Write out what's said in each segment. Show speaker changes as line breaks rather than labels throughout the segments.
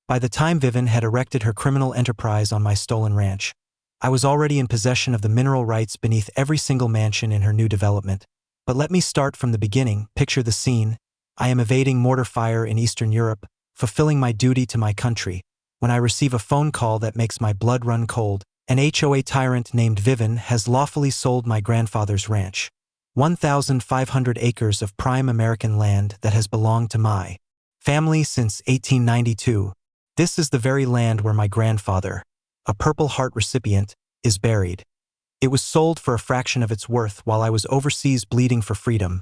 By the time Vivian had erected her criminal enterprise on my stolen ranch, I was already in possession of the mineral rights beneath every single mansion in her new development. But let me start from the beginning. Picture the scene. I am evading mortar fire in Eastern Europe, fulfilling my duty to my country, when I receive a phone call that makes my blood run cold. An HOA tyrant named Vivian has lawfully sold my grandfather's ranch. 1,500 acres of prime American land that has belonged to my family since 1892. This is the very land where my grandfather, a Purple Heart recipient, is buried. It was sold for a fraction of its worth while I was overseas bleeding for freedom.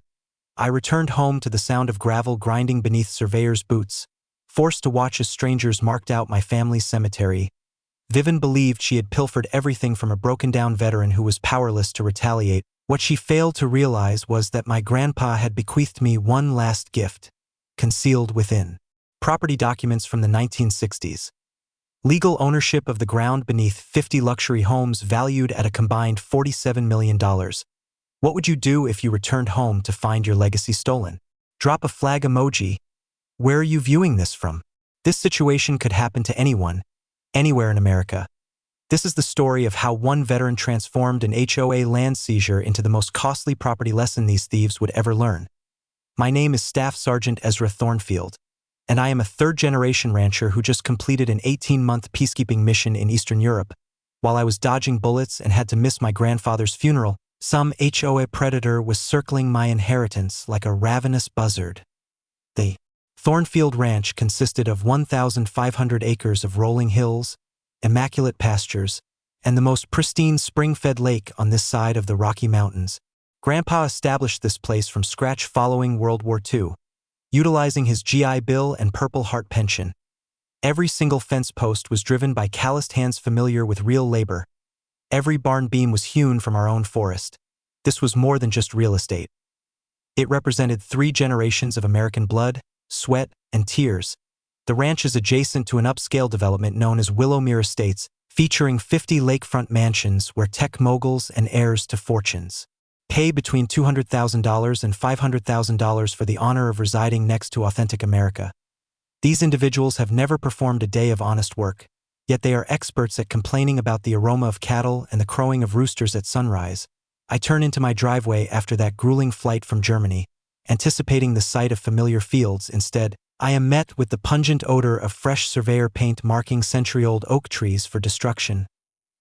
I returned home to the sound of gravel grinding beneath surveyors' boots, forced to watch as strangers marked out my family's cemetery. Vivian believed she had pilfered everything from a broken-down veteran who was powerless to retaliate. What she failed to realize was that my grandpa had bequeathed me one last gift, concealed within property documents from the 1960s. Legal ownership of the ground beneath 50 luxury homes valued at a combined $47 million. What would you do if you returned home to find your legacy stolen? Drop a flag emoji. Where are you viewing this from? This situation could happen to anyone, anywhere in America. This is the story of how one veteran transformed an HOA land seizure into the most costly property lesson these thieves would ever learn. My name is Staff Sergeant Ezra Thornfield, and I am a third-generation rancher who just completed an 18-month peacekeeping mission in Eastern Europe. While I was dodging bullets and had to miss my grandfather's funeral, some HOA predator was circling my inheritance like a ravenous buzzard. The Thornfield Ranch consisted of 1,500 acres of rolling hills, immaculate pastures, and the most pristine spring-fed lake on this side of the Rocky Mountains. Grandpa established this place from scratch following World War II, utilizing his GI Bill and Purple Heart pension. Every single fence post was driven by calloused hands familiar with real labor. Every barn beam was hewn from our own forest. This was more than just real estate. It represented 3 generations of American blood, sweat, and tears. The ranch is adjacent to an upscale development known as Willowmere Estates, featuring 50 lakefront mansions where tech moguls and heirs to fortunes pay between $200,000 and $500,000 for the honor of residing next to authentic America. These individuals have never performed a day of honest work, yet they are experts at complaining about the aroma of cattle and the crowing of roosters at sunrise. I turn into my driveway after that grueling flight from Germany, anticipating the sight of familiar fields. Instead, I am met with the pungent odor of fresh surveyor paint marking century-old oak trees for destruction.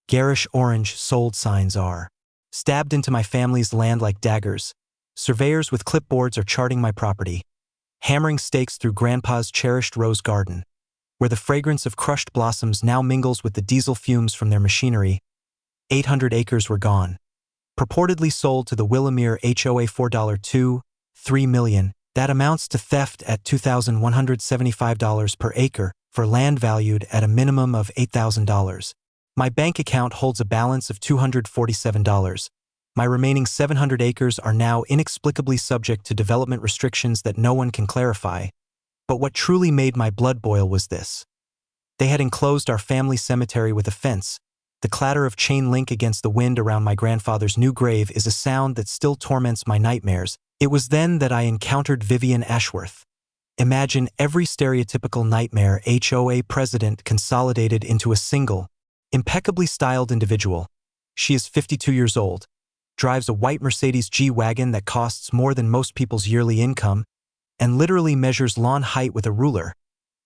Garish orange sold signs are stabbed into my family's land like daggers. Surveyors with clipboards are charting my property, hammering stakes through Grandpa's cherished rose garden, where the fragrance of crushed blossoms now mingles with the diesel fumes from their machinery. 800 acres were gone, purportedly sold to the Willowmere HOA for $3 million. That amounts to theft at $2,175 per acre for land valued at a minimum of $8,000. My bank account holds a balance of $247. My remaining 700 acres are now inexplicably subject to development restrictions that no one can clarify. But what truly made my blood boil was this. They had enclosed our family cemetery with a fence. The clatter of chain link against the wind around my grandfather's new grave is a sound that still torments my nightmares. It was then that I encountered Vivian Ashworth. Imagine every stereotypical nightmare HOA president consolidated into a single, impeccably styled individual. She is 52 years old, drives a white Mercedes G-Wagon that costs more than most people's yearly income, and literally measures lawn height with a ruler.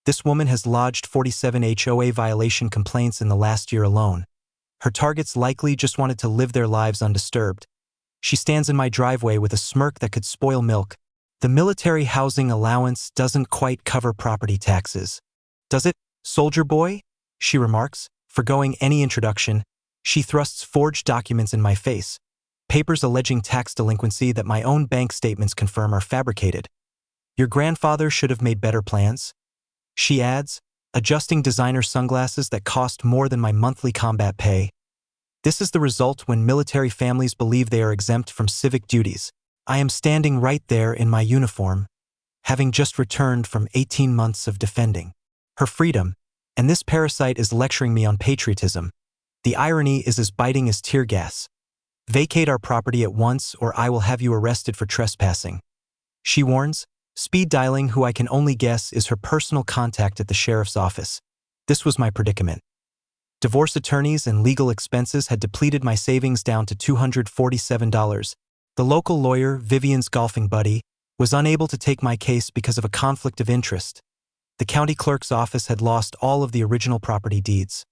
This woman has lodged 47 HOA violation complaints in the last year alone. Her targets likely just wanted to live their lives undisturbed. She stands in my driveway with a smirk that could spoil milk. The military housing allowance doesn't quite cover property taxes. Does it, soldier boy? She remarks, forgoing any introduction. She thrusts forged documents in my face, papers alleging tax delinquency that my own bank statements confirm are fabricated. Your grandfather should have made better plans, she adds, adjusting designer sunglasses that cost more than my monthly combat pay. This is the result when military families believe they are exempt from civic duties. I am standing right there in my uniform, having just returned from 18 months of defending her freedom, and this parasite is lecturing me on patriotism. The irony is as biting as tear gas. Vacate our property at once or I will have you arrested for trespassing, she warns, speed dialing who I can only guess is her personal contact at the sheriff's office. This was my predicament. Divorce attorneys and legal expenses had depleted my savings down to $247. The local lawyer, Vivian's golfing buddy, was unable to take my case because of a conflict of interest. The county clerk's office had lost all of the original property deeds.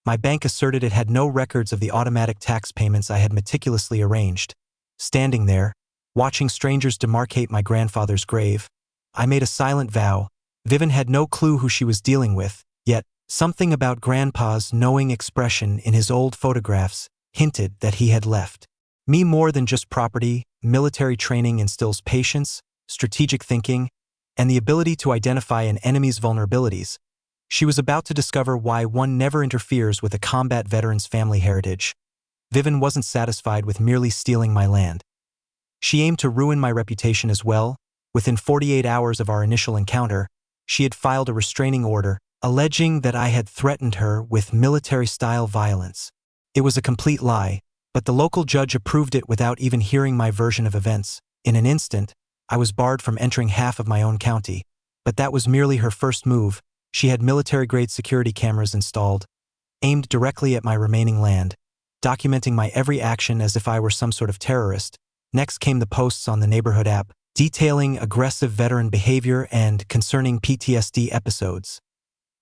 My bank asserted it had no records of the automatic tax payments I had meticulously arranged. Standing there, watching strangers demarcate my grandfather's grave, I made a silent vow. Vivian had no clue who she was dealing with, yet something about Grandpa's knowing expression in his old photographs hinted that he had left me more than just property. Military training instills patience, strategic thinking, and the ability to identify an enemy's vulnerabilities. She was about to discover why one never interferes with a combat veteran's family heritage. Vivian wasn't satisfied with merely stealing my land. She aimed to ruin my reputation as well. Within 48 hours of our initial encounter, she had filed a restraining order, alleging that I had threatened her with military-style violence. It was a complete lie, but the local judge approved it without even hearing my version of events. In an instant, I was barred from entering half of my own county. But that was merely her first move. She had military-grade security cameras installed, aimed directly at my remaining land, documenting my every action as if I were some sort of terrorist. Next came the posts on the neighborhood app, detailing aggressive veteran behavior and concerning PTSD episodes.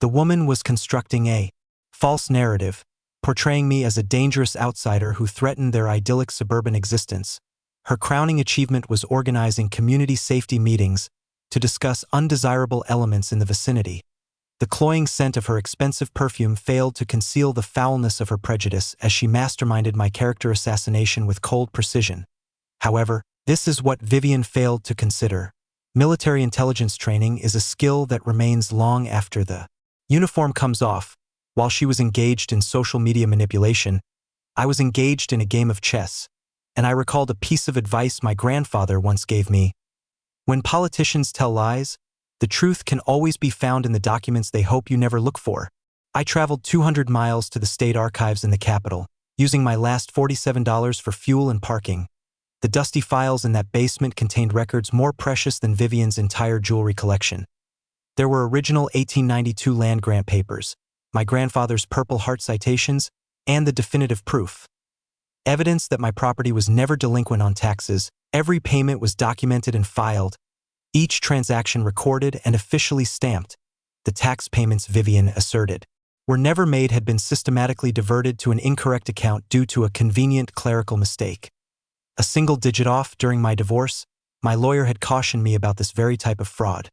The woman was constructing a false narrative, portraying me as a dangerous outsider who threatened their idyllic suburban existence. Her crowning achievement was organizing community safety meetings to discuss undesirable elements in the vicinity. The cloying scent of her expensive perfume failed to conceal the foulness of her prejudice as she masterminded my character assassination with cold precision. However, this is what Vivian failed to consider. Military intelligence training is a skill that remains long after the uniform comes off. While she was engaged in social media manipulation, I was engaged in a game of chess, and I recalled a piece of advice my grandfather once gave me. When politicians tell lies, the truth can always be found in the documents they hope you never look for. I traveled 200 miles to the state archives in the capital, using my last $47 for fuel and parking. The dusty files in that basement contained records more precious than Vivian's entire jewelry collection. There were original 1892 land grant papers, my grandfather's Purple Heart citations, and the definitive proof. Evidence that my property was never delinquent on taxes. Every payment was documented and filed, each transaction recorded and officially stamped. The tax payments, Vivian asserted, were never made, had been systematically diverted to an incorrect account due to a convenient clerical mistake. A single digit off during my divorce, my lawyer had cautioned me about this very type of fraud.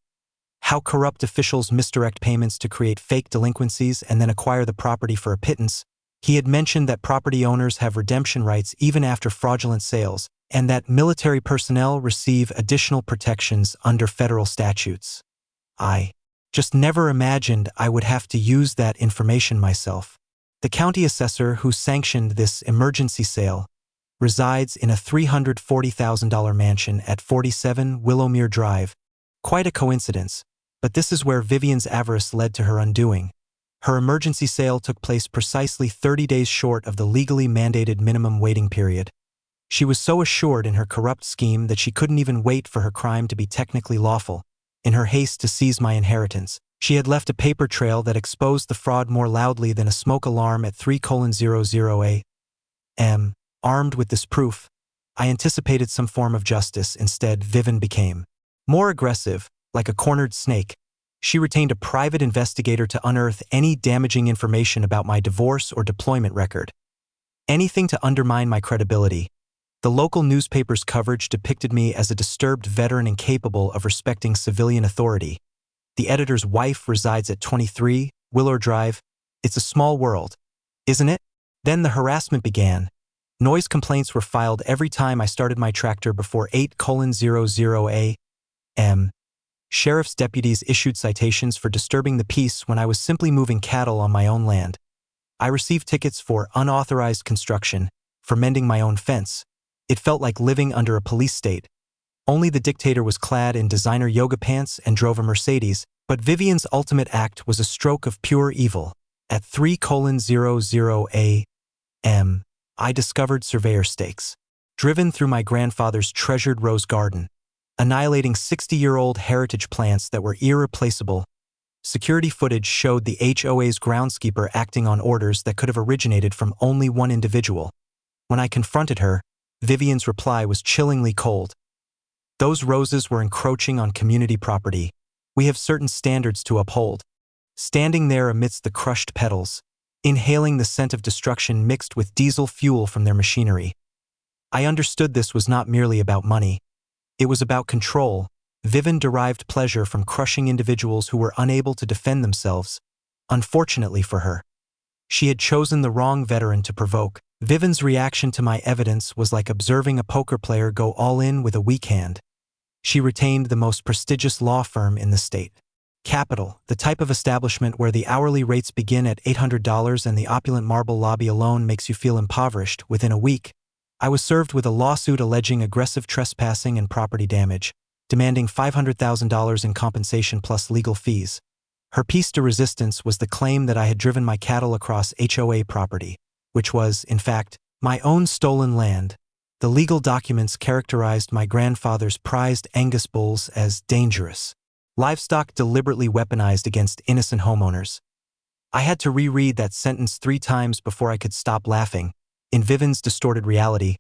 How corrupt officials misdirect payments to create fake delinquencies and then acquire the property for a pittance. He had mentioned that property owners have redemption rights even after fraudulent sales, and that military personnel receive additional protections under federal statutes. I just never imagined I would have to use that information myself. The county assessor who sanctioned this emergency sale resides in a $340,000 mansion at 47 Willowmere Drive. Quite a coincidence, but this is where Vivian's avarice led to her undoing. Her emergency sale took place precisely 30 days short of the legally mandated minimum waiting period. She was so assured in her corrupt scheme that she couldn't even wait for her crime to be technically lawful. In her haste to seize my inheritance, she had left a paper trail that exposed the fraud more loudly than a smoke alarm at 3:00 a.m. Armed with this proof, I anticipated some form of justice. Instead, Vivian became more aggressive, like a cornered snake. She retained a private investigator to unearth any damaging information about my divorce or deployment record. Anything to undermine my credibility. The local newspaper's coverage depicted me as a disturbed veteran incapable of respecting civilian authority. The editor's wife resides at 23 Willow Drive. It's a small world, isn't it? Then the harassment began. Noise complaints were filed every time I started my tractor before 8:00 a.m. Sheriff's deputies issued citations for disturbing the peace when I was simply moving cattle on my own land. I received tickets for unauthorized construction, for mending my own fence. It felt like living under a police state. Only the dictator was clad in designer yoga pants and drove a Mercedes, but Vivian's ultimate act was a stroke of pure evil. At 3:00 a.m., I discovered surveyor stakes, driven through my grandfather's treasured rose garden, annihilating 60-year-old heritage plants that were irreplaceable. Security footage showed the HOA's groundskeeper acting on orders that could have originated from only one individual. When I confronted her, Vivian's reply was chillingly cold. "Those roses were encroaching on community property. We have certain standards to uphold." Standing there amidst the crushed petals, inhaling the scent of destruction mixed with diesel fuel from their machinery, I understood this was not merely about money. It was about control. Vivian derived pleasure from crushing individuals who were unable to defend themselves. Unfortunately for her, she had chosen the wrong veteran to provoke. Vivian's reaction to my evidence was like observing a poker player go all in with a weak hand. She retained the most prestigious law firm in the state. Capital, the type of establishment where the hourly rates begin at $800 and the opulent marble lobby alone makes you feel impoverished. Within a week, I was served with a lawsuit alleging aggressive trespassing and property damage, demanding $500,000 in compensation plus legal fees. Her piece de resistance was the claim that I had driven my cattle across HOA property, which was, in fact, my own stolen land. The legal documents characterized my grandfather's prized Angus bulls as dangerous livestock deliberately weaponized against innocent homeowners. I had to reread that sentence 3 times before I could stop laughing. In Vivian's distorted reality,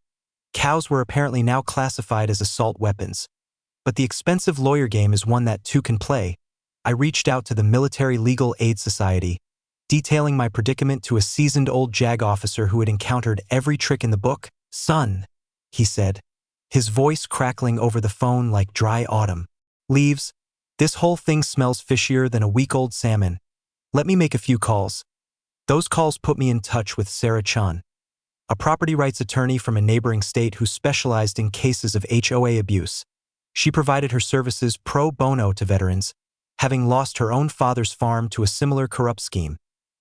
cows were apparently now classified as assault weapons. But the expensive lawyer game is one that two can play. I reached out to the Military Legal Aid Society, detailing my predicament to a seasoned old JAG officer who had encountered every trick in the book. "Son," he said, his voice crackling over the phone like dry autumn leaves, "this whole thing smells fishier than a week-old salmon. Let me make a few calls." Those calls put me in touch with Sarah Chun, a property rights attorney from a neighboring state who specialized in cases of HOA abuse. She provided her services pro bono to veterans, having lost her own father's farm to a similar corrupt scheme.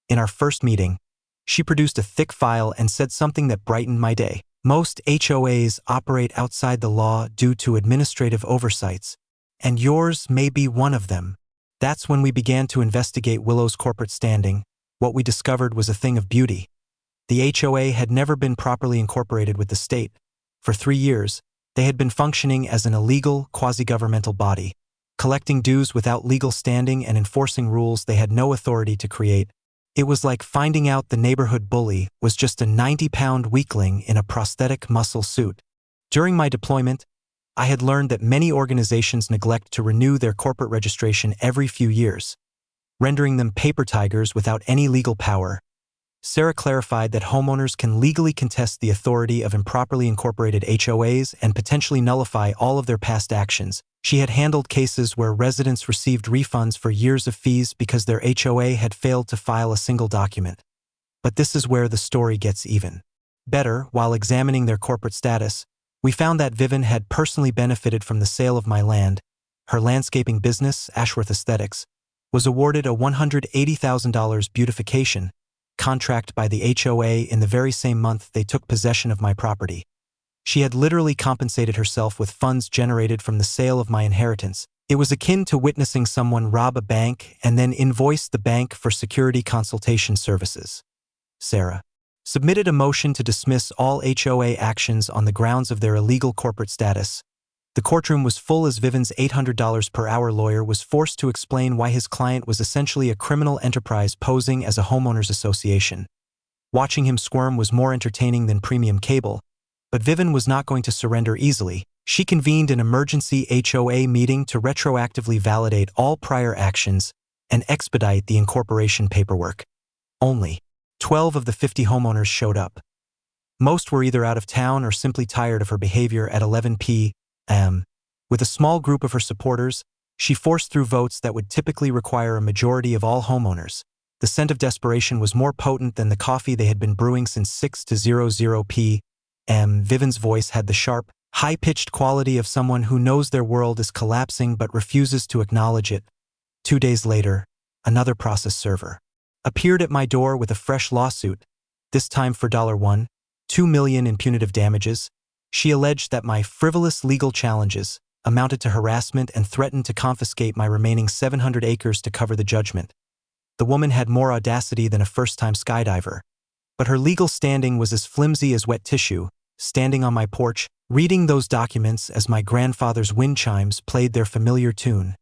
In our first meeting, she produced a thick file and said something that brightened my day. "Most HOAs operate outside the law due to administrative oversights, and yours may be one of them." That's when we began to investigate Willow's corporate standing. What we discovered was a thing of beauty. The HOA had never been properly incorporated with the state. For 3 years, they had been functioning as an illegal, quasi-governmental body, collecting dues without legal standing and enforcing rules they had no authority to create. It was like finding out the neighborhood bully was just a 90-pound weakling in a prosthetic muscle suit. During my deployment, I had learned that many organizations neglect to renew their corporate registration every few years, rendering them paper tigers without any legal power. Sarah clarified that homeowners can legally contest the authority of improperly incorporated HOAs and potentially nullify all of their past actions. She had handled cases where residents received refunds for years of fees because their HOA had failed to file a single document. But this is where the story gets even better. While examining their corporate status, we found that Vivian had personally benefited from the sale of my land. Her landscaping business, Ashworth Aesthetics, was awarded a $180,000 beautification contract by the HOA in the very same month they took possession of my property. She had literally compensated herself with funds generated from the sale of my inheritance. It was akin to witnessing someone rob a bank and then invoice the bank for security consultation services. Sarah submitted a motion to dismiss all HOA actions on the grounds of their illegal corporate status. The courtroom was full as Vivian's $800 per hour lawyer was forced to explain why his client was essentially a criminal enterprise posing as a homeowners association. Watching him squirm was more entertaining than premium cable, but Vivian was not going to surrender easily. She convened an emergency HOA meeting to retroactively validate all prior actions and expedite the incorporation paperwork. Only 12 of the 50 homeowners showed up. Most were either out of town or simply tired of her behavior at 11 p.m. With a small group of her supporters, she forced through votes that would typically require a majority of all homeowners. The scent of desperation was more potent than the coffee they had been brewing since 6:00 p.m. Vivian's voice had the sharp, high-pitched quality of someone who knows their world is collapsing but refuses to acknowledge it. 2 days later, another process server appeared at my door with a fresh lawsuit, this time for $1.2 million in punitive damages. She alleged that my frivolous legal challenges amounted to harassment and threatened to confiscate my remaining 700 acres to cover the judgment. The woman had more audacity than a first-time skydiver, but her legal standing was as flimsy as wet tissue. Standing on my porch, reading those documents as my grandfather's wind chimes played their familiar tune,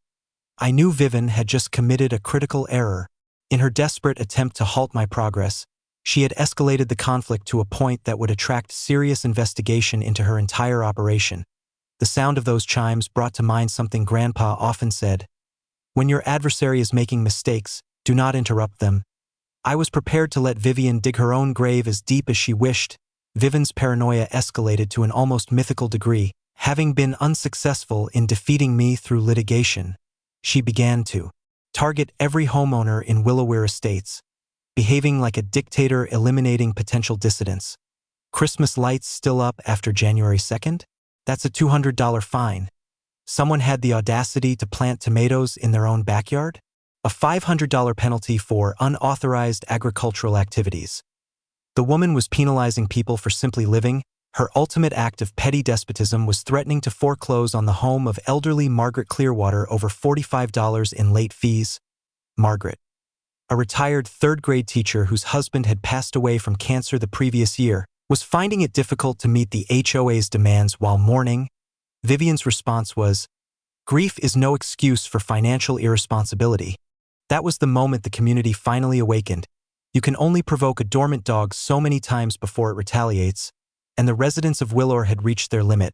I knew Vivian had just committed a critical error. In her desperate attempt to halt my progress, she had escalated the conflict to a point that would attract serious investigation into her entire operation. The sound of those chimes brought to mind something Grandpa often said: "When your adversary is making mistakes, do not interrupt them." I was prepared to let Vivian dig her own grave as deep as she wished. Vivian's paranoia escalated to an almost mythical degree. Having been unsuccessful in defeating me through litigation, she began to target every homeowner in Willowware Estates, behaving like a dictator, eliminating potential dissidents. Christmas lights still up after January 2nd? That's a $200 fine. Someone had the audacity to plant tomatoes in their own backyard? A $500 penalty for unauthorized agricultural activities. The woman was penalizing people for simply living. Her ultimate act of petty despotism was threatening to foreclose on the home of elderly Margaret Clearwater over $45 in late fees. Margaret, a retired third-grade teacher whose husband had passed away from cancer the previous year, was finding it difficult to meet the HOA's demands while mourning. Vivian's response was, "Grief is no excuse for financial irresponsibility." That was the moment the community finally awakened. You can only provoke a dormant dog so many times before it retaliates, and the residents of Willowware had reached their limit.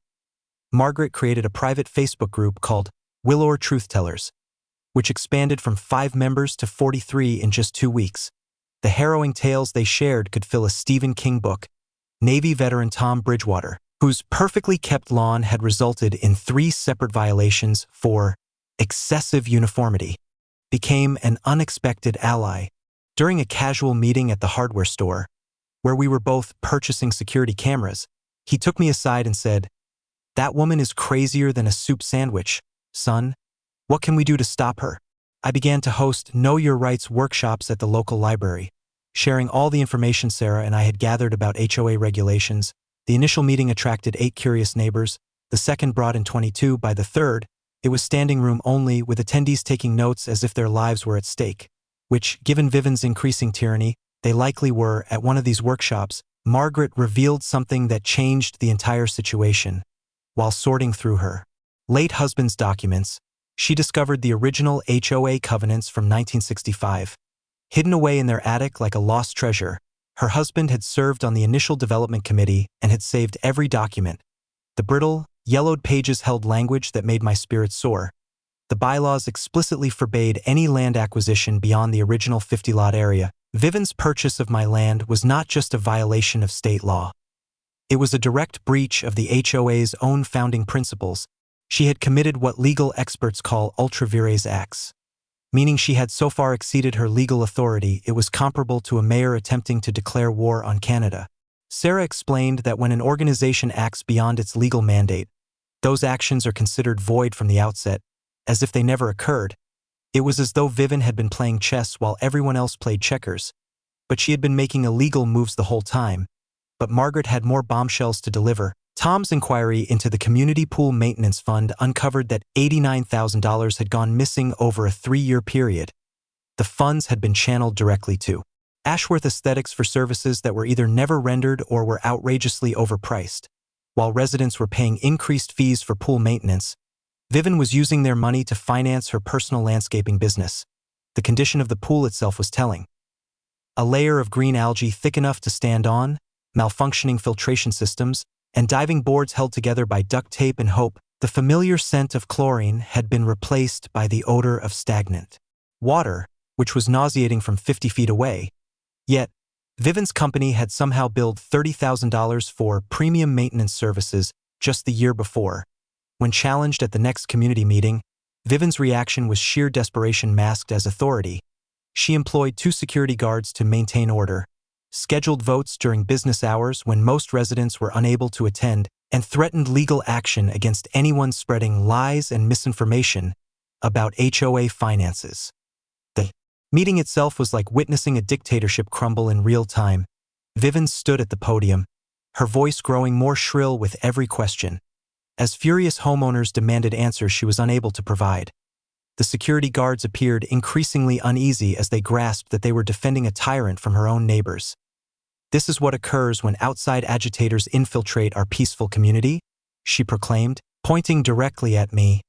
Margaret created a private Facebook group called Willowware Truth Tellers, which expanded from 5 members to 43 in just 2 weeks. The harrowing tales they shared could fill a Stephen King book. Navy veteran Tom Bridgewater, whose perfectly kept lawn had resulted in 3 separate violations for excessive uniformity, became an unexpected ally. During a casual meeting at the hardware store, where we were both purchasing security cameras, he took me aside and said, "That woman is crazier than a soup sandwich, son. What can we do to stop her?" I began to host Know Your Rights workshops at the local library, sharing all the information Sarah and I had gathered about HOA regulations. The initial meeting attracted 8 curious neighbors. The second brought in 22. By the third, it was standing room only, with attendees taking notes as if their lives were at stake, which, given Vivian's increasing tyranny, they likely were. At one of these workshops, Margaret revealed something that changed the entire situation. While sorting through her late husband's documents, she discovered the original HOA covenants from 1965. Hidden away in their attic like a lost treasure, her husband had served on the initial development committee and had saved every document. The brittle, yellowed pages held language that made my spirit soar. The bylaws explicitly forbade any land acquisition beyond the original 50-lot area. Vivian's purchase of my land was not just a violation of state law. It was a direct breach of the HOA's own founding principles. She had committed what legal experts call ultra vires acts, meaning she had so far exceeded her legal authority it was comparable to a mayor attempting to declare war on Canada. Sarah explained that when an organization acts beyond its legal mandate, those actions are considered void from the outset, as if they never occurred. It was as though Vivian had been playing chess while everyone else played checkers, but she had been making illegal moves the whole time. But Margaret had more bombshells to deliver. Tom's inquiry into the Community Pool Maintenance Fund uncovered that $89,000 had gone missing over a 3-year period. The funds had been channeled directly to Ashworth Aesthetics for services that were either never rendered or were outrageously overpriced. While residents were paying increased fees for pool maintenance, Vivian was using their money to finance her personal landscaping business. The condition of the pool itself was telling. A layer of green algae thick enough to stand on, malfunctioning filtration systems, and diving boards held together by duct tape and hope. The familiar scent of chlorine had been replaced by the odor of stagnant water, which was nauseating from 50 feet away. Yet, Vivian's company had somehow billed $30,000 for premium maintenance services just the year before. When challenged at the next community meeting, Vivian's reaction was sheer desperation masked as authority. She employed 2 security guards to maintain order, scheduled votes during business hours when most residents were unable to attend, and threatened legal action against anyone spreading lies and misinformation about HOA finances. The meeting itself was like witnessing a dictatorship crumble in real time. Vivian stood at the podium, her voice growing more shrill with every question. As furious homeowners demanded answers she was unable to provide, the security guards appeared increasingly uneasy as they grasped that they were defending a tyrant from her own neighbors. "This is what occurs when outside agitators infiltrate our peaceful community," she proclaimed, pointing directly at me.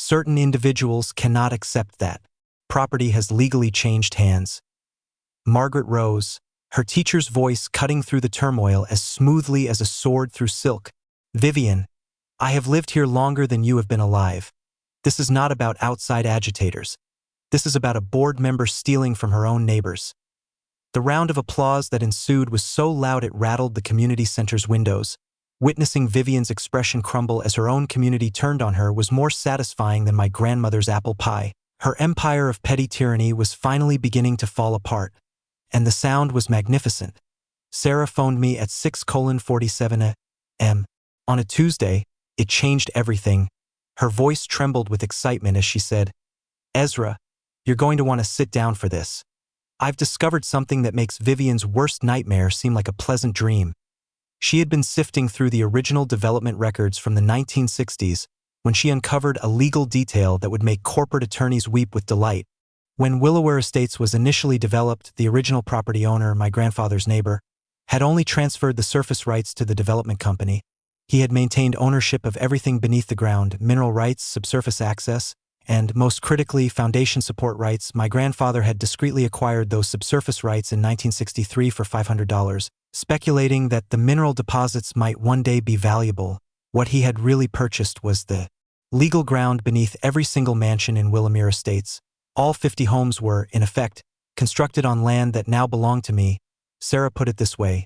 Certain individuals cannot accept that. Property has legally changed hands. Margaret rose, her teacher's voice cutting through the turmoil as smoothly as a sword through silk. Vivian, I have lived here longer than you have been alive. This is not about outside agitators. This is about a board member stealing from her own neighbors. The round of applause that ensued was so loud it rattled the community center's windows. Witnessing Vivian's expression crumble as her own community turned on her was more satisfying than my grandmother's apple pie. Her empire of petty tyranny was finally beginning to fall apart. And the sound was magnificent. Sarah phoned me at 6:47 a.m. On a Tuesday. It changed everything. Her voice trembled with excitement as she said, "Ezra, you're going to want to sit down for this. I've discovered something that makes Vivian's worst nightmare seem like a pleasant dream." She had been sifting through the original development records from the 1960s when she uncovered a legal detail that would make corporate attorneys weep with delight. When Willoware Estates was initially developed, the original property owner, my grandfather's neighbor, had only transferred the surface rights to the development company. He had maintained ownership of everything beneath the ground, mineral rights, subsurface access, and, most critically, foundation support rights. My grandfather had discreetly acquired those subsurface rights in 1963 for $500, speculating that the mineral deposits might one day be valuable. What he had really purchased was the legal ground beneath every single mansion in Willowmere Estates. All 50 homes were, in effect, constructed on land that now belonged to me. Sarah put it this way.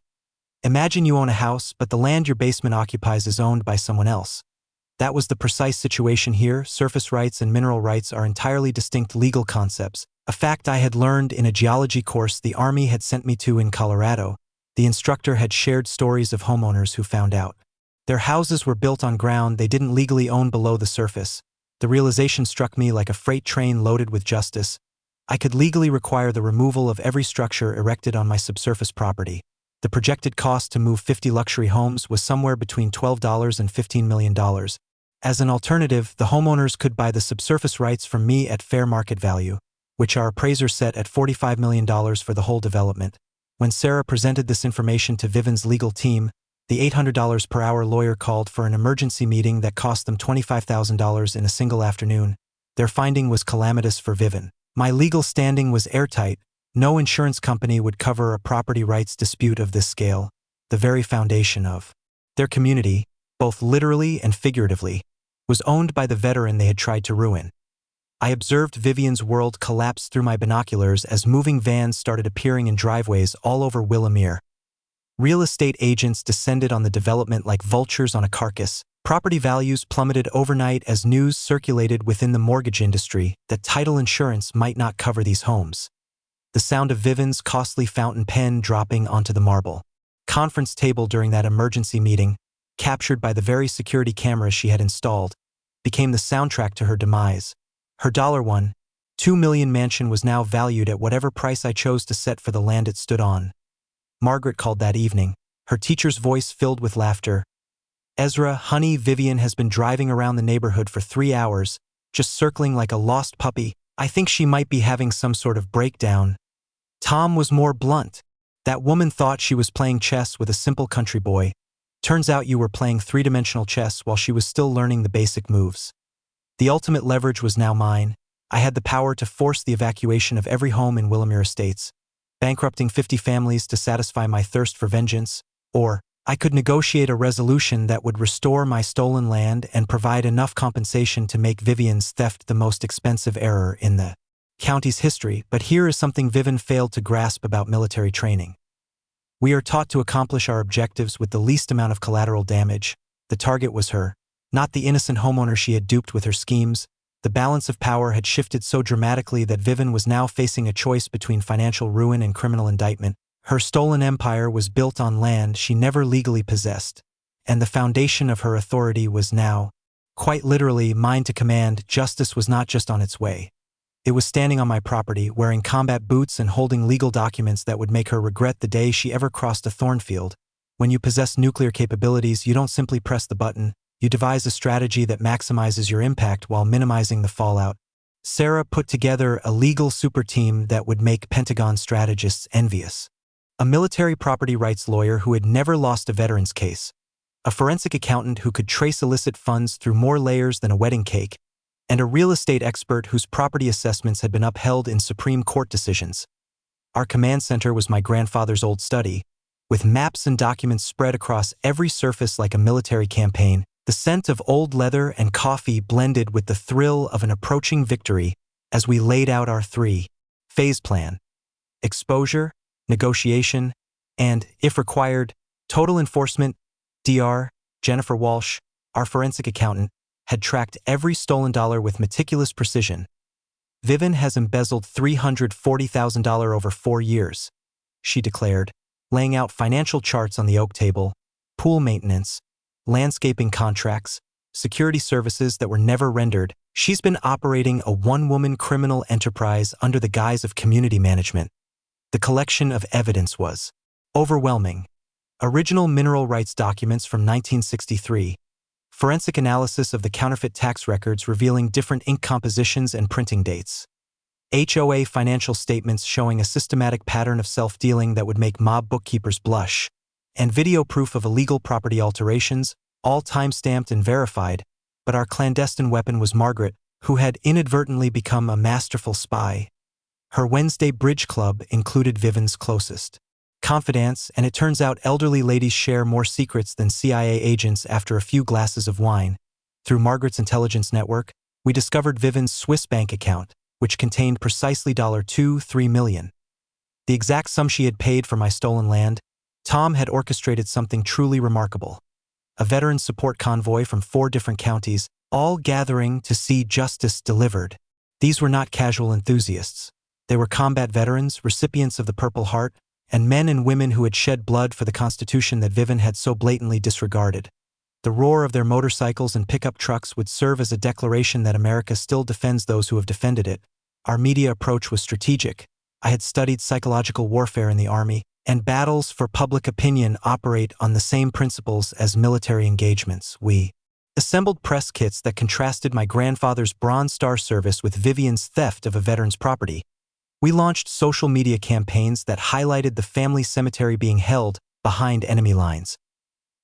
Imagine you own a house, but the land your basement occupies is owned by someone else. That was the precise situation here. Surface rights and mineral rights are entirely distinct legal concepts, a fact I had learned in a geology course the Army had sent me to in Colorado. The instructor had shared stories of homeowners who found out their houses were built on ground they didn't legally own below the surface. The realization struck me like a freight train loaded with justice. I could legally require the removal of every structure erected on my subsurface property. The projected cost to move 50 luxury homes was somewhere between $12 and $15 million. As an alternative, the homeowners could buy the subsurface rights from me at fair market value, which our appraiser set at $45 million for the whole development. When Sarah presented this information to Vivian's legal team, the $800 per hour lawyer called for an emergency meeting that cost them $25,000 in a single afternoon. Their finding was calamitous for Vivian. My legal standing was airtight. No insurance company would cover a property rights dispute of this scale. The very foundation of their community, both literally and figuratively, was owned by the veteran they had tried to ruin. I observed Vivian's world collapse through my binoculars as moving vans started appearing in driveways all over Willowmere. Real estate agents descended on the development like vultures on a carcass. Property values plummeted overnight as news circulated within the mortgage industry that title insurance might not cover these homes. The sound of Vivian's costly fountain pen dropping onto the marble conference table during that emergency meeting, captured by the very security cameras she had installed, became the soundtrack to her demise. Her $1.2 million mansion was now valued at whatever price I chose to set for the land it stood on. Margaret called that evening, her teacher's voice filled with laughter. "Ezra, honey, Vivian has been driving around the neighborhood for 3 hours, just circling like a lost puppy. I think she might be having some sort of breakdown." Tom was more blunt. "That woman thought she was playing chess with a simple country boy. Turns out you were playing three-dimensional chess while she was still learning the basic moves." The ultimate leverage was now mine. I had the power to force the evacuation of every home in Willowmere Estates, bankrupting 50 families to satisfy my thirst for vengeance, or I could negotiate a resolution that would restore my stolen land and provide enough compensation to make Vivian's theft the most expensive error in the county's history. But here is something Vivian failed to grasp about military training. We are taught to accomplish our objectives with the least amount of collateral damage. The target was her, not the innocent homeowner she had duped with her schemes. The balance of power had shifted so dramatically that Vivian was now facing a choice between financial ruin and criminal indictment. Her stolen empire was built on land she never legally possessed, and the foundation of her authority was now, quite literally, mine to command. Justice was not just on its way. It was standing on my property, wearing combat boots and holding legal documents that would make her regret the day she ever crossed a thornfield. When you possess nuclear capabilities, you don't simply press the button. You devise a strategy that maximizes your impact while minimizing the fallout. Sarah put together a legal super team that would make Pentagon strategists envious. A military property rights lawyer who had never lost a veteran's case. A forensic accountant who could trace illicit funds through more layers than a wedding cake. and a real estate expert whose property assessments had been upheld in Supreme Court decisions. Our command center was my grandfather's old study, with maps and documents spread across every surface like a military campaign. The scent of old leather and coffee blended with the thrill of an approaching victory as we laid out our three-phase plan: exposure, negotiation, and, if required, total enforcement. Dr. Jennifer Walsh, our forensic accountant, had tracked every stolen dollar with meticulous precision. Vivian has embezzled $340,000 over 4 years, she declared, laying out financial charts on the oak table: pool maintenance, landscaping contracts, security services that were never rendered. She's been operating a one-woman criminal enterprise under the guise of community management. The collection of evidence was overwhelming. Original mineral rights documents from 1963, forensic analysis of the counterfeit tax records revealing different ink compositions and printing dates, HOA financial statements showing a systematic pattern of self-dealing that would make mob bookkeepers blush, and video proof of illegal property alterations, all time-stamped and verified. But our clandestine weapon was Margaret, who had inadvertently become a masterful spy. Her Wednesday bridge club included Vivian's closest confidants, and it turns out elderly ladies share more secrets than CIA agents after a few glasses of wine. Through Margaret's intelligence network, we discovered Vivian's Swiss bank account, which contained precisely $2.3 million. The exact sum she had paid for my stolen land. Tom had orchestrated something truly remarkable. A veteran support convoy from 4 different counties, all gathering to see justice delivered. These were not casual enthusiasts. They were combat veterans, recipients of the Purple Heart, and men and women who had shed blood for the Constitution that Vivian had so blatantly disregarded. The roar of their motorcycles and pickup trucks would serve as a declaration that America still defends those who have defended it. Our media approach was strategic. I had studied psychological warfare in the Army, and battles for public opinion operate on the same principles as military engagements. We assembled press kits that contrasted my grandfather's Bronze Star service with Vivian's theft of a veteran's property. We launched social media campaigns that highlighted the family cemetery being held behind enemy lines.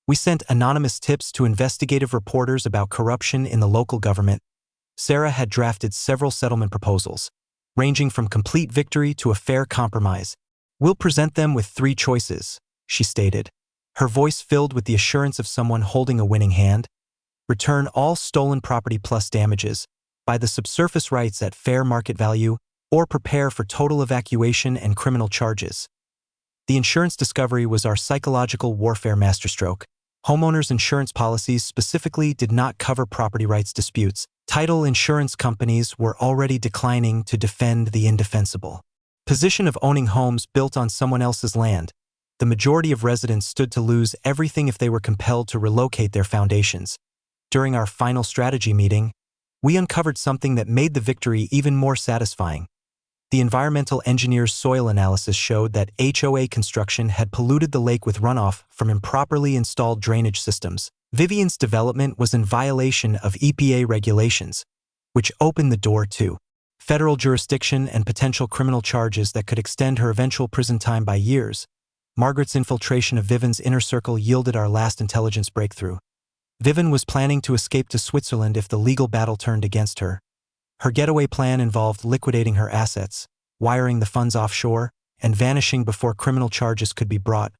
We sent anonymous tips to investigative reporters about corruption in the local government. Sarah had drafted several settlement proposals, ranging from complete victory to a fair compromise. "We'll present them with 3 choices," she stated, her voice filled with the assurance of someone holding a winning hand. "Return all stolen property plus damages, buy the subsurface rights at fair market value, or prepare for total evacuation and criminal charges." The insurance discovery was our psychological warfare masterstroke. Homeowners' insurance policies specifically did not cover property rights disputes. Title insurance companies were already declining to defend the indefensible position of owning homes built on someone else's land. The majority of residents stood to lose everything if they were compelled to relocate their foundations. During our final strategy meeting, we uncovered something that made the victory even more satisfying. The environmental engineer's soil analysis showed that HOA construction had polluted the lake with runoff from improperly installed drainage systems. Vivian's development was in violation of EPA regulations, which opened the door to federal jurisdiction and potential criminal charges that could extend her eventual prison time by years. Margaret's infiltration of Vivian's inner circle yielded our last intelligence breakthrough. Vivian was planning to escape to Switzerland if the legal battle turned against her. Her getaway plan involved liquidating her assets, wiring the funds offshore, and vanishing before criminal charges could be brought.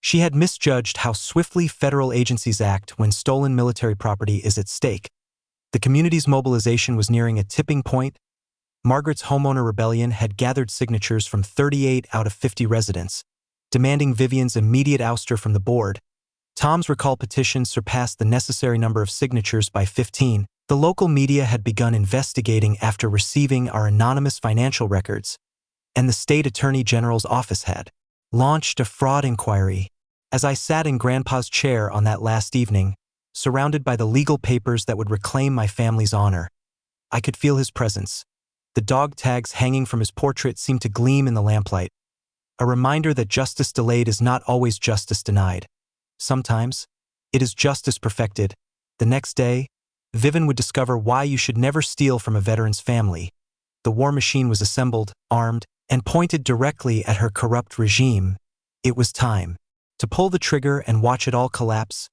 She had misjudged how swiftly federal agencies act when stolen military property is at stake. The community's mobilization was nearing a tipping point. Margaret's homeowner rebellion had gathered signatures from 38 out of 50 residents, demanding Vivian's immediate ouster from the board. Tom's recall petition surpassed the necessary number of signatures by 15. The local media had begun investigating after receiving our anonymous financial records, and the state attorney general's office had launched a fraud inquiry. As I sat in Grandpa's chair on that last evening, surrounded by the legal papers that would reclaim my family's honor, I could feel his presence. The dog tags hanging from his portrait seemed to gleam in the lamplight, a reminder that justice delayed is not always justice denied. Sometimes, it is justice perfected. The next day, Vivian would discover why you should never steal from a veteran's family. The war machine was assembled, armed, and pointed directly at her corrupt regime. It was time to pull the trigger and watch it all collapse.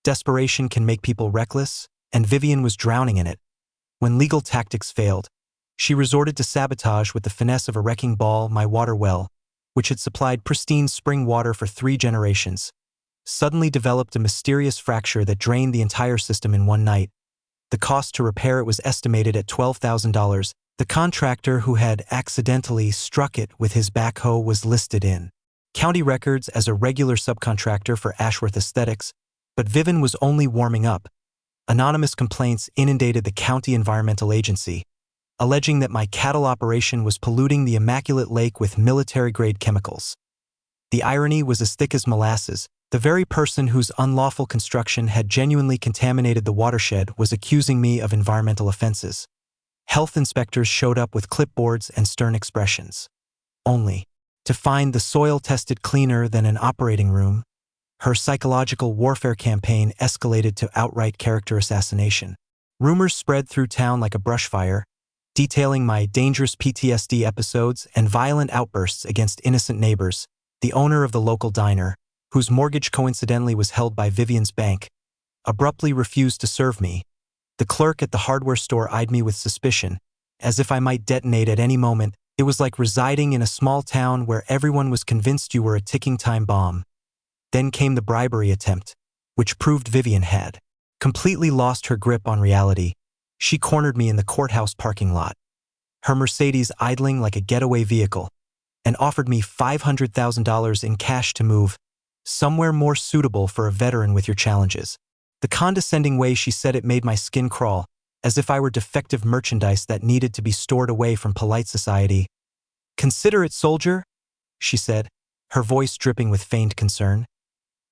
Desperation can make people reckless, and Vivian was drowning in it. When legal tactics failed, she resorted to sabotage with the finesse of a wrecking ball. My water well, which had supplied pristine spring water for 3 generations, suddenly developed a mysterious fracture that drained the entire system in one night. The cost to repair it was estimated at $12,000. The contractor who had accidentally struck it with his backhoe was listed in county records as a regular subcontractor for Ashworth Aesthetics, but Vivian was only warming up. Anonymous complaints inundated the county environmental agency, alleging that my cattle operation was polluting the immaculate lake with military-grade chemicals. The irony was as thick as molasses. The very person whose unlawful construction had genuinely contaminated the watershed was accusing me of environmental offenses. Health inspectors showed up with clipboards and stern expressions, only to find the soil tested cleaner than an operating room. Her psychological warfare campaign escalated to outright character assassination. Rumors spread through town like a brush fire, detailing my dangerous PTSD episodes and violent outbursts against innocent neighbors. The owner of the local diner, whose mortgage coincidentally was held by Vivian's bank, abruptly refused to serve me. The clerk at the hardware store eyed me with suspicion, as if I might detonate at any moment. It was like residing in a small town where everyone was convinced you were a ticking time bomb. Then came the bribery attempt, which proved Vivian had completely lost her grip on reality. She cornered me in the courthouse parking lot, her Mercedes idling like a getaway vehicle, and offered me $500,000 in cash to move somewhere more suitable for a veteran with your challenges. The condescending way she said it made my skin crawl, as if I were defective merchandise that needed to be stored away from polite society. "Consider it, soldier," she said, her voice dripping with feigned concern.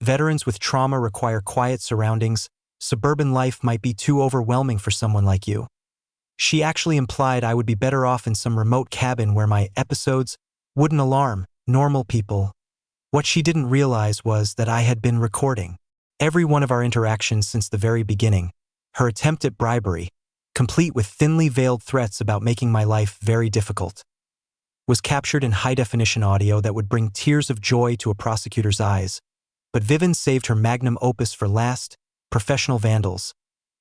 "Veterans with trauma require quiet surroundings. Suburban life might be too overwhelming for someone like you." She actually implied I would be better off in some remote cabin where my episodes wouldn't alarm normal people. What she didn't realize was that I had been recording every one of our interactions since the very beginning. Her attempt at bribery, complete with thinly veiled threats about making my life very difficult, was captured in high-definition audio that would bring tears of joy to a prosecutor's eyes. But Vivian saved her magnum opus for last: professional vandals.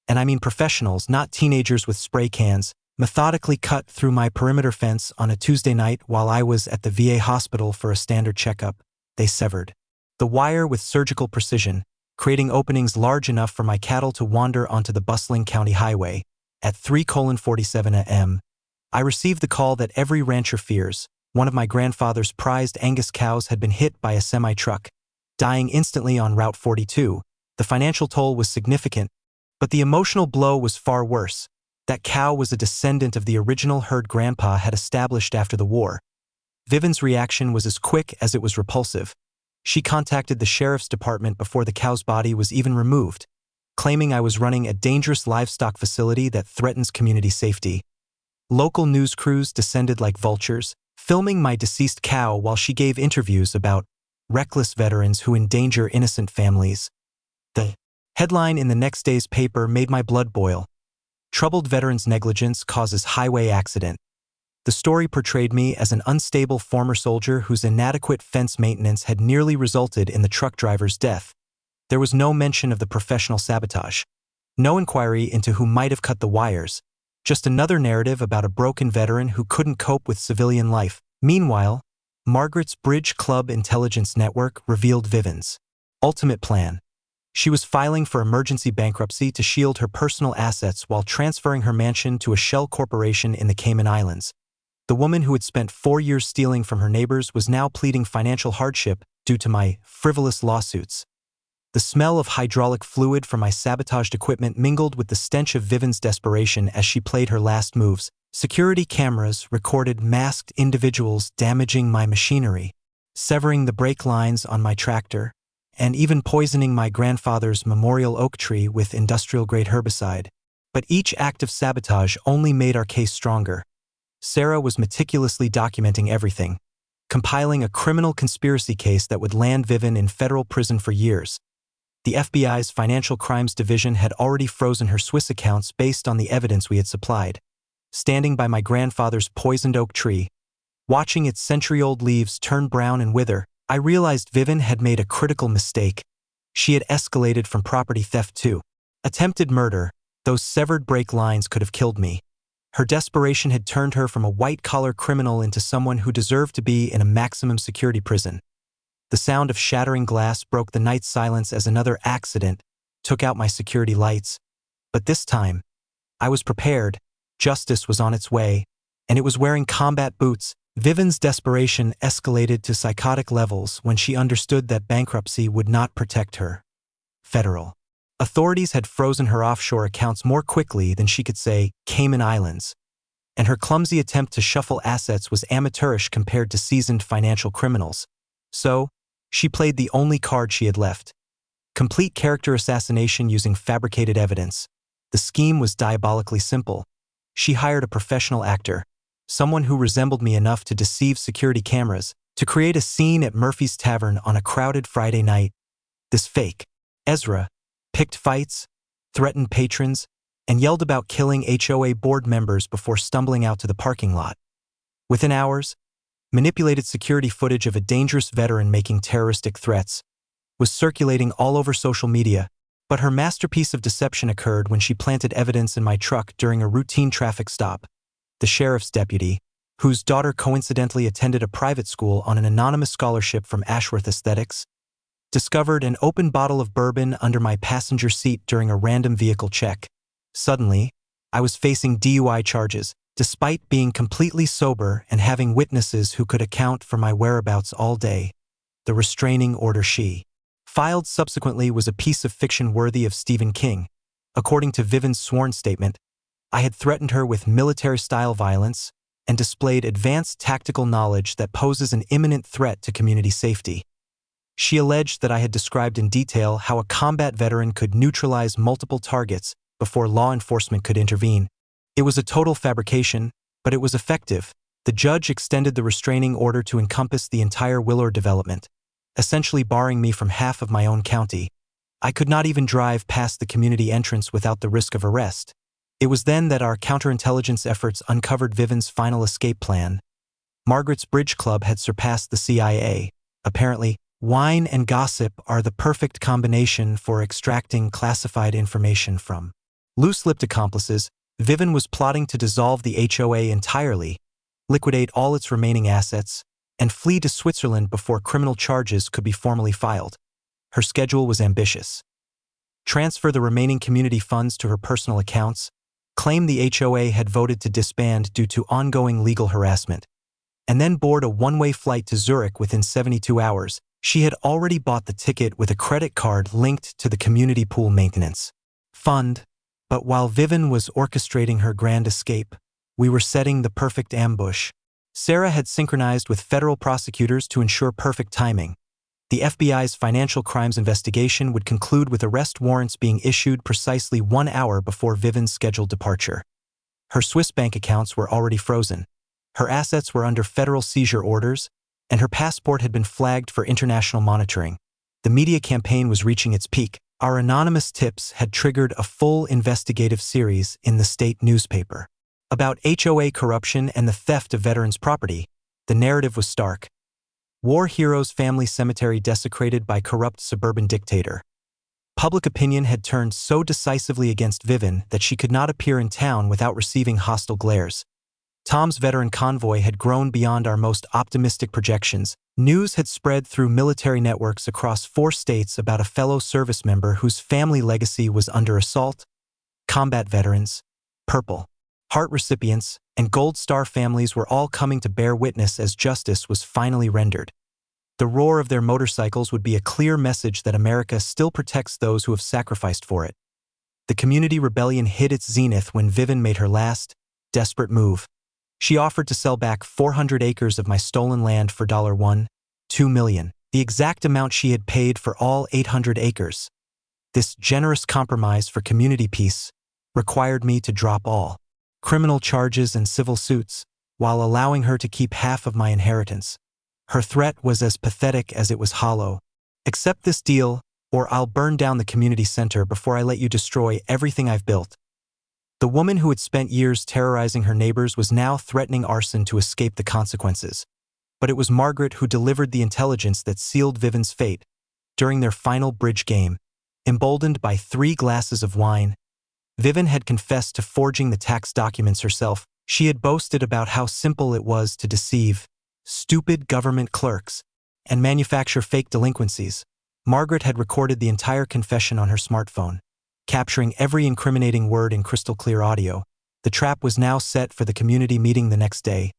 And I mean professionals, not teenagers with spray cans, methodically cut through my perimeter fence on a Tuesday night while I was at the VA hospital for a standard checkup. They severed the wire with surgical precision, creating openings large enough for my cattle to wander onto the bustling county highway. At 3:47 a.m., I received the call that every rancher fears. One of my grandfather's prized Angus cows had been hit by a semi-truck, dying instantly on Route 42. The financial toll was significant, but the emotional blow was far worse. That cow was a descendant of the original herd Grandpa had established after the war. Vivian's reaction was as quick as it was repulsive. She contacted the sheriff's department before the cow's body was even removed, claiming I was running a dangerous livestock facility that threatens community safety. Local news crews descended like vultures, filming my deceased cow while she gave interviews about reckless veterans who endanger innocent families. The headline in the next day's paper made my blood boil. "Troubled veterans' negligence causes highway accident." The story portrayed me as an unstable former soldier whose inadequate fence maintenance had nearly resulted in the truck driver's death. There was no mention of the professional sabotage, no inquiry into who might have cut the wires, just another narrative about a broken veteran who couldn't cope with civilian life. Meanwhile, Margaret's Bridge Club intelligence network revealed Vivian's ultimate plan. She was filing for emergency bankruptcy to shield her personal assets while transferring her mansion to a shell corporation in the Cayman Islands. The woman who had spent 4 years stealing from her neighbors was now pleading financial hardship due to my frivolous lawsuits. The smell of hydraulic fluid from my sabotaged equipment mingled with the stench of Vivian's desperation as she played her last moves. Security cameras recorded masked individuals damaging my machinery, severing the brake lines on my tractor, and even poisoning my grandfather's memorial oak tree with industrial-grade herbicide. But each act of sabotage only made our case stronger. Sarah was meticulously documenting everything, compiling a criminal conspiracy case that would land Vivian in federal prison for years. The FBI's Financial Crimes Division had already frozen her Swiss accounts based on the evidence we had supplied. Standing by my grandfather's poisoned oak tree, watching its century-old leaves turn brown and wither, I realized Vivian had made a critical mistake. She had escalated from property theft to attempted murder. Those severed brake lines could have killed me. Her desperation had turned her from a white-collar criminal into someone who deserved to be in a maximum security prison. The sound of shattering glass broke the night silence as another accident took out my security lights. But this time, I was prepared. Justice was on its way, and it was wearing combat boots. Vivian's desperation escalated to psychotic levels when she understood that bankruptcy would not protect her. Federal authorities had frozen her offshore accounts more quickly than she could say Cayman Islands, and her clumsy attempt to shuffle assets was amateurish compared to seasoned financial criminals. So, she played the only card she had left. Complete character assassination using fabricated evidence. The scheme was diabolically simple. She hired a professional actor, someone who resembled me enough to deceive security cameras, to create a scene at Murphy's Tavern on a crowded Friday night. This fake Ezra picked fights, threatened patrons, and yelled about killing HOA board members before stumbling out to the parking lot. Within hours, manipulated security footage of a dangerous veteran making terroristic threats was circulating all over social media, but her masterpiece of deception occurred when she planted evidence in my truck during a routine traffic stop. The sheriff's deputy, whose daughter coincidentally attended a private school on an anonymous scholarship from Ashworth Aesthetics, discovered an open bottle of bourbon under my passenger seat during a random vehicle check. Suddenly, I was facing DUI charges, despite being completely sober and having witnesses who could account for my whereabouts all day. The restraining order she filed subsequently was a piece of fiction worthy of Stephen King. According to Vivian's sworn statement, I had threatened her with military-style violence and displayed advanced tactical knowledge that poses an imminent threat to community safety. She alleged that I had described in detail how a combat veteran could neutralize multiple targets before law enforcement could intervene. It was a total fabrication, but it was effective. The judge extended the restraining order to encompass the entire Willor development, essentially barring me from half of my own county. I could not even drive past the community entrance without the risk of arrest. It was then that our counterintelligence efforts uncovered Vivian's final escape plan. Margaret's Bridge Club had surpassed the CIA. Apparently, wine and gossip are the perfect combination for extracting classified information from loose-lipped accomplices. Vivian was plotting to dissolve the HOA entirely, liquidate all its remaining assets, and flee to Switzerland before criminal charges could be formally filed. Her schedule was ambitious. Transfer the remaining community funds to her personal accounts, claim the HOA had voted to disband due to ongoing legal harassment, and then board a one-way flight to Zurich within 72 hours. She had already bought the ticket with a credit card linked to the community pool maintenance fund, but while Vivian was orchestrating her grand escape, we were setting the perfect ambush. Sarah had synchronized with federal prosecutors to ensure perfect timing. The FBI's financial crimes investigation would conclude with arrest warrants being issued precisely 1 hour before Vivian's scheduled departure. Her Swiss bank accounts were already frozen. Her assets were under federal seizure orders, and her passport had been flagged for international monitoring. The media campaign was reaching its peak. Our anonymous tips had triggered a full investigative series in the state newspaper about HOA corruption and the theft of veterans' property. The narrative was stark. War hero's family cemetery desecrated by corrupt suburban dictator. Public opinion had turned so decisively against Vivian that she could not appear in town without receiving hostile glares. Tom's veteran convoy had grown beyond our most optimistic projections. News had spread through military networks across 4 states about a fellow service member whose family legacy was under assault. Combat veterans, Purple Heart recipients, and Gold Star families were all coming to bear witness as justice was finally rendered. The roar of their motorcycles would be a clear message that America still protects those who have sacrificed for it. The community rebellion hit its zenith when Vivian made her last, desperate move. She offered to sell back 400 acres of my stolen land for $1.2 million, the exact amount she had paid for all 800 acres. This generous compromise for community peace required me to drop all criminal charges and civil suits, while allowing her to keep half of my inheritance. Her threat was as pathetic as it was hollow. Accept this deal, or I'll burn down the community center before I let you destroy everything I've built. The woman who had spent years terrorizing her neighbors was now threatening arson to escape the consequences. But it was Margaret who delivered the intelligence that sealed Vivian's fate. During their final bridge game, emboldened by 3 glasses of wine, Vivian had confessed to forging the tax documents herself. She had boasted about how simple it was to deceive stupid government clerks and manufacture fake delinquencies. Margaret had recorded the entire confession on her smartphone, capturing every incriminating word in crystal-clear audio. The trap was now set for the community meeting the next day.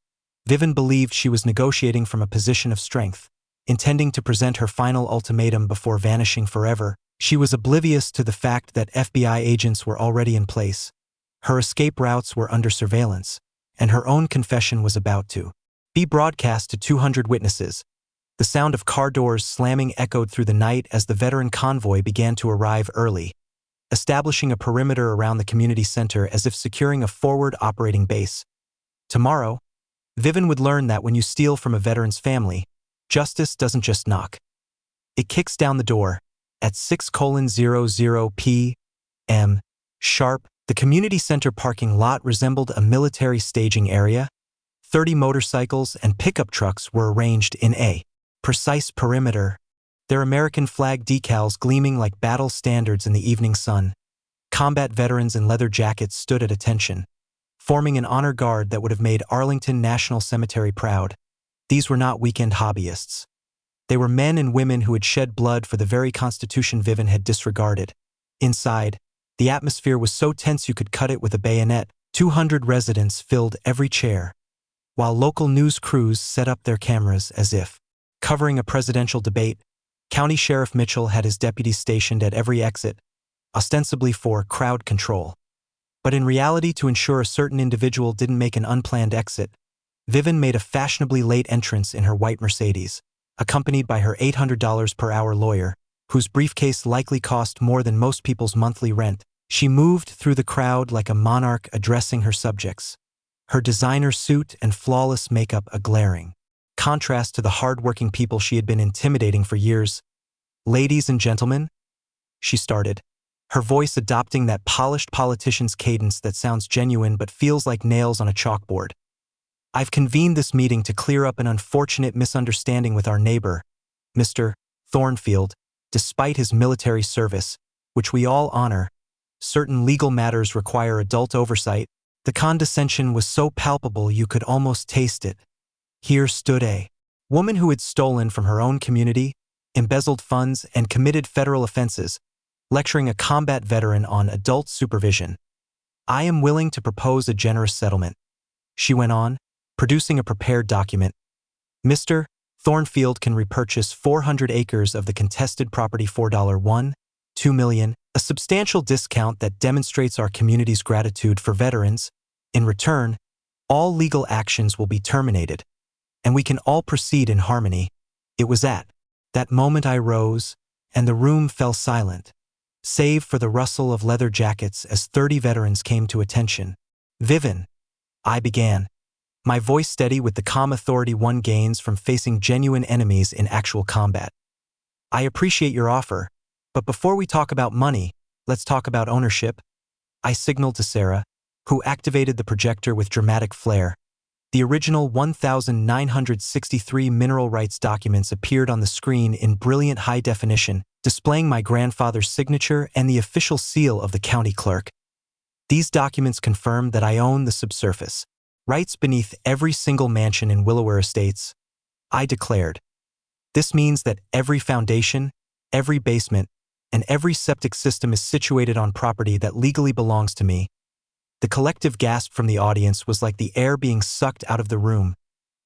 Vivian believed she was negotiating from a position of strength, intending to present her final ultimatum before vanishing forever. She was oblivious to the fact that FBI agents were already in place. Her escape routes were under surveillance, and her own confession was about to be broadcast to 200 witnesses. The sound of car doors slamming echoed through the night as the veteran convoy began to arrive early, establishing a perimeter around the community center as if securing a forward operating base. Tomorrow, Vivian would learn that when you steal from a veteran's family, justice doesn't just knock. It kicks down the door. At 6:00 p.m. sharp, the community center parking lot resembled a military staging area. 30 motorcycles and pickup trucks were arranged in a precise perimeter, their American flag decals gleaming like battle standards in the evening sun. Combat veterans in leather jackets stood at attention, forming an honor guard that would have made Arlington National Cemetery proud. These were not weekend hobbyists. They were men and women who had shed blood for the very Constitution Vivian had disregarded. Inside, the atmosphere was so tense you could cut it with a bayonet. 200 residents filled every chair, while local news crews set up their cameras as if covering a presidential debate. County Sheriff Mitchell had his deputies stationed at every exit, ostensibly for crowd control. But in reality, to ensure a certain individual didn't make an unplanned exit, Vivian made a fashionably late entrance in her white Mercedes, accompanied by her $800 per hour lawyer, whose briefcase likely cost more than most people's monthly rent. She moved through the crowd like a monarch addressing her subjects, her designer suit and flawless makeup a glaring contrast to the hard-working people she had been intimidating for years. "Ladies and gentlemen," she started, her voice adopting that polished politician's cadence that sounds genuine but feels like nails on a chalkboard. "I've convened this meeting to clear up an unfortunate misunderstanding with our neighbor, Mr. Thornfield. Despite his military service, which we all honor, certain legal matters require adult oversight." The condescension was so palpable you could almost taste it. Here stood a woman who had stolen from her own community, embezzled funds, and committed federal offenses, lecturing a combat veteran on adult supervision. "I am willing to propose a generous settlement," she went on, producing a prepared document. "Mr. Thornfield can repurchase 400 acres of the contested property for $2 million, a substantial discount that demonstrates our community's gratitude for veterans. In return, all legal actions will be terminated, and we can all proceed in harmony." It was at that moment I rose, and the room fell silent, save for the rustle of leather jackets as 30 veterans came to attention. "Vivian," I began, my voice steady with the calm authority one gains from facing genuine enemies in actual combat. "I appreciate your offer, but before we talk about money, let's talk about ownership." I signaled to Sarah, who activated the projector with dramatic flair. The original 1963 mineral rights documents appeared on the screen in brilliant high definition, displaying my grandfather's signature and the official seal of the county clerk. These documents confirm that I own the subsurface rights beneath every single mansion in Willoware Estates, I declared. "This means that every foundation, every basement, and every septic system is situated on property that legally belongs to me." The collective gasp from the audience was like the air being sucked out of the room.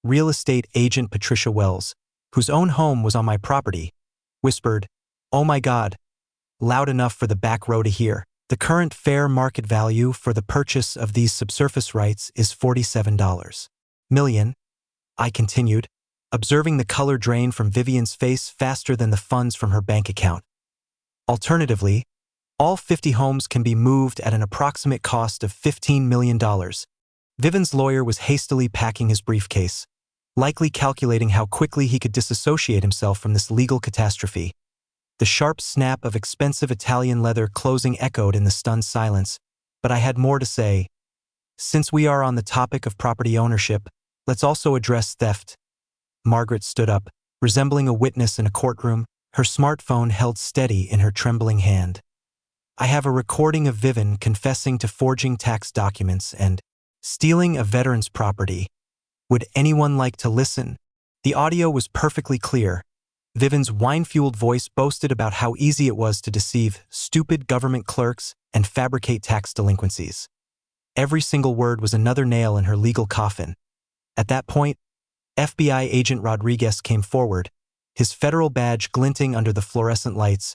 Real estate agent Patricia Wells, whose own home was on my property, whispered, "Oh my God," loud enough for the back row to hear. "The current fair market value for the purchase of these subsurface rights is $47 million, I continued, observing the color drain from Vivian's face faster than the funds from her bank account. "Alternatively, all 50 homes can be moved at an approximate cost of $15 million. Vivian's lawyer was hastily packing his briefcase, likely calculating how quickly he could disassociate himself from this legal catastrophe. The sharp snap of expensive Italian leather closing echoed in the stunned silence, but I had more to say. "Since we are on the topic of property ownership, let's also address theft." Margaret stood up, resembling a witness in a courtroom, her smartphone held steady in her trembling hand. I have a recording of Vivian confessing to forging tax documents and stealing a veteran's property. Would anyone like to listen? The audio was perfectly clear. Vivian's wine-fueled voice boasted about how easy it was to deceive stupid government clerks and fabricate tax delinquencies. Every single word was another nail in her legal coffin. At that point, FBI agent Rodriguez came forward, his federal badge glinting under the fluorescent lights.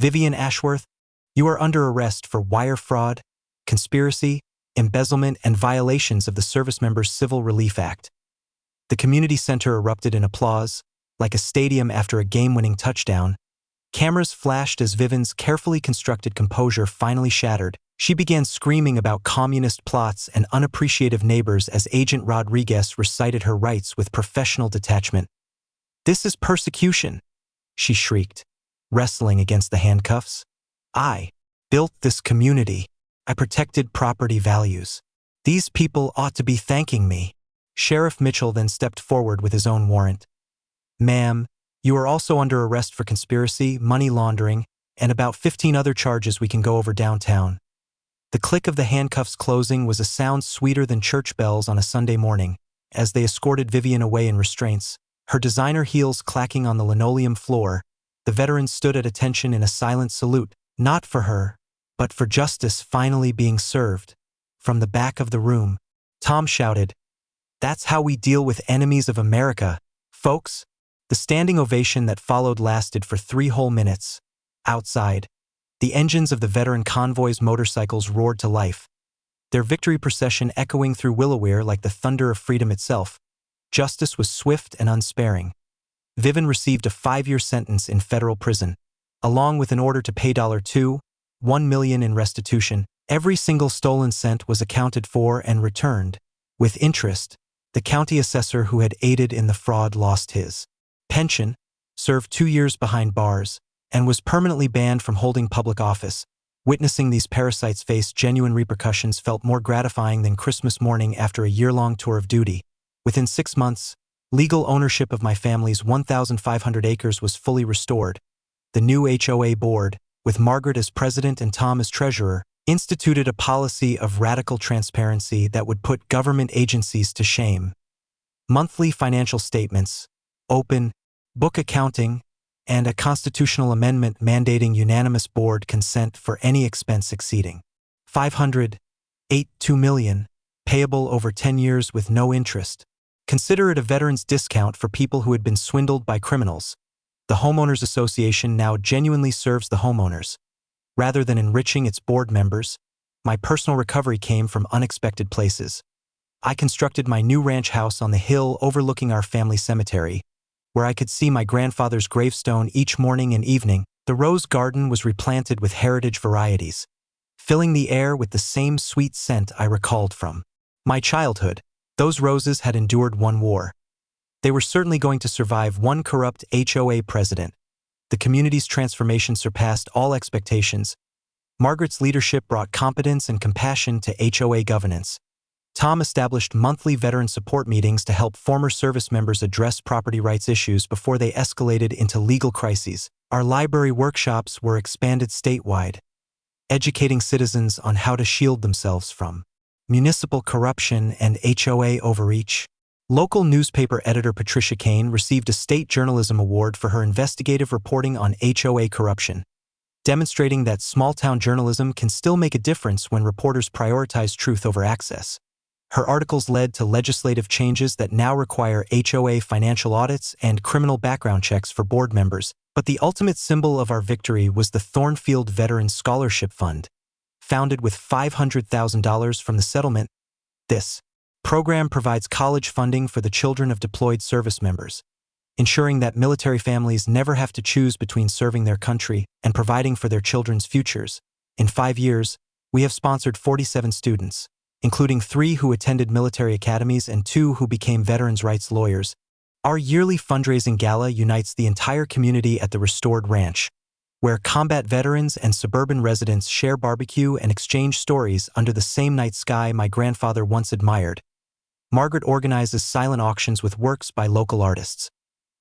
Vivian Ashworth, you are under arrest for wire fraud, conspiracy, embezzlement, and violations of the Service Members Civil Relief Act. The community center erupted in applause, like a stadium after a game-winning touchdown. Cameras flashed as Vivian's carefully constructed composure finally shattered. She began screaming about communist plots and unappreciative neighbors as Agent Rodriguez recited her rights with professional detachment. "This is persecution," she shrieked, wrestling against the handcuffs. "I built this community. I protected property values. These people ought to be thanking me." Sheriff Mitchell then stepped forward with his own warrant. "Ma'am, you are also under arrest for conspiracy, money laundering, and about 15 other charges we can go over downtown." The click of the handcuffs closing was a sound sweeter than church bells on a Sunday morning, as they escorted Vivian away in restraints, her designer heels clacking on the linoleum floor. The veterans stood at attention in a silent salute, not for her, but for justice finally being served. From the back of the room, Tom shouted, "That's how we deal with enemies of America, folks." The standing ovation that followed lasted for 3 whole minutes. Outside, the engines of the veteran convoy's motorcycles roared to life, their victory procession echoing through Willowware like the thunder of freedom itself. Justice was swift and unsparing. Vivian received a 5-year sentence in federal prison, along with an order to pay $1 million in restitution. Every single stolen cent was accounted for and returned. With interest, the county assessor who had aided in the fraud lost his pension, served 2 years behind bars, and was permanently banned from holding public office. Witnessing these parasites face genuine repercussions felt more gratifying than Christmas morning after a year-long tour of duty. Within 6 months, legal ownership of my family's 1,500 acres was fully restored. The new HOA board, with Margaret as president and Tom as treasurer, instituted a policy of radical transparency that would put government agencies to shame. Monthly financial statements, open book accounting, and a constitutional amendment mandating unanimous board consent for any expense exceeding $582 million, payable over 10 years with no interest. Consider it a veteran's discount for people who had been swindled by criminals. The Homeowners Association now genuinely serves the homeowners. Rather than enriching its board members, my personal recovery came from unexpected places. I constructed my new ranch house on the hill overlooking our family cemetery, where I could see my grandfather's gravestone each morning and evening. The rose garden was replanted with heritage varieties, filling the air with the same sweet scent I recalled from my childhood. Those roses had endured 1 war. They were certainly going to survive 1 corrupt HOA president. The community's transformation surpassed all expectations. Margaret's leadership brought competence and compassion to HOA governance. Tom established monthly veteran support meetings to help former service members address property rights issues before they escalated into legal crises. Our library workshops were expanded statewide, educating citizens on how to shield themselves from municipal corruption and HOA overreach. Local newspaper editor Patricia Kane received a state journalism award for her investigative reporting on HOA corruption, demonstrating that small-town journalism can still make a difference when reporters prioritize truth over access. Her articles led to legislative changes that now require HOA financial audits and criminal background checks for board members, but the ultimate symbol of our victory was the Thornfield Veterans Scholarship Fund. Founded with $500,000 from the settlement, this program provides college funding for the children of deployed service members, ensuring that military families never have to choose between serving their country and providing for their children's futures. In 5 years, we have sponsored 47 students, including 3 who attended military academies and 2 who became veterans' rights lawyers. Our yearly fundraising gala unites the entire community at the restored ranch, where combat veterans and suburban residents share barbecue and exchange stories under the same night sky my grandfather once admired. Margaret organizes silent auctions with works by local artists,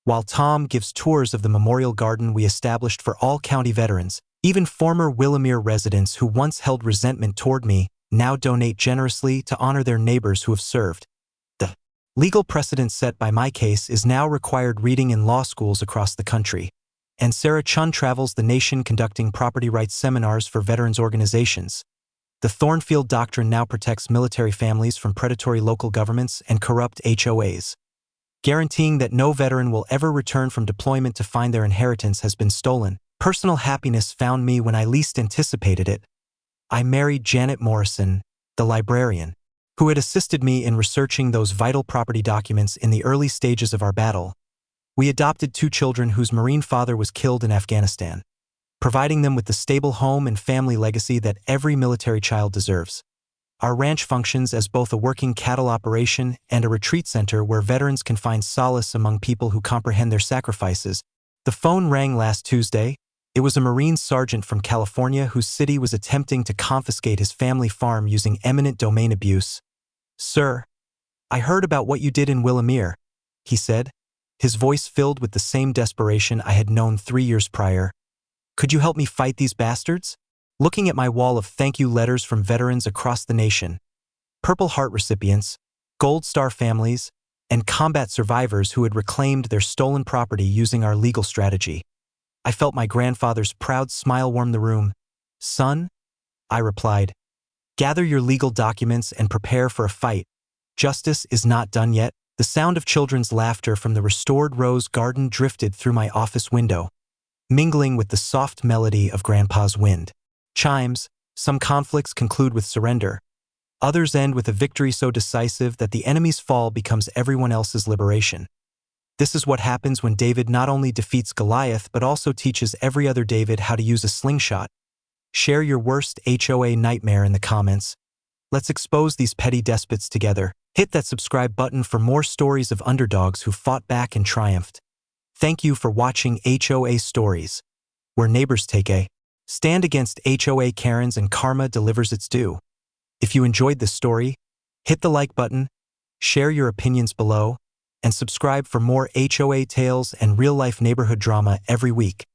while Tom gives tours of the memorial garden we established for all county veterans. Even former Willamere residents who once held resentment toward me now donate generously to honor their neighbors who have served. The legal precedent set by my case is now required reading in law schools across the country, and Sarah Chun travels the nation conducting property rights seminars for veterans organizations. The Thornfield Doctrine now protects military families from predatory local governments and corrupt HOAs, guaranteeing that no veteran will ever return from deployment to find their inheritance has been stolen. Personal happiness found me when I least anticipated it. I married Janet Morrison, the librarian, who had assisted me in researching those vital property documents in the early stages of our battle. We adopted 2 children whose Marine father was killed in Afghanistan, providing them with the stable home and family legacy that every military child deserves. Our ranch functions as both a working cattle operation and a retreat center where veterans can find solace among people who comprehend their sacrifices. The phone rang last Tuesday. It was a Marine sergeant from California whose city was attempting to confiscate his family farm using eminent domain abuse. "Sir, I heard about what you did in Willamere," he said, his voice filled with the same desperation I had known 3 years prior. "Could you help me fight these bastards?" Looking at my wall of thank you letters from veterans across the nation, Purple Heart recipients, Gold Star families, and combat survivors who had reclaimed their stolen property using our legal strategy, I felt my grandfather's proud smile warm the room. "Son," I replied, "gather your legal documents and prepare for a fight. Justice is not done yet." The sound of children's laughter from the restored rose garden drifted through my office window, mingling with the soft melody of Grandpa's wind chimes. Some conflicts conclude with surrender. Others end with a victory so decisive that the enemy's fall becomes everyone else's liberation. This is what happens when David not only defeats Goliath but also teaches every other David how to use a slingshot. Share your worst HOA nightmare in the comments. Let's expose these petty despots together. Hit that subscribe button for more stories of underdogs who fought back and triumphed. Thank you for watching HOA Stories, where neighbors take a stand against HOA Karens and karma delivers its due. If you enjoyed this story, hit the like button, share your opinions below, and subscribe for more HOA tales and real-life neighborhood drama every week.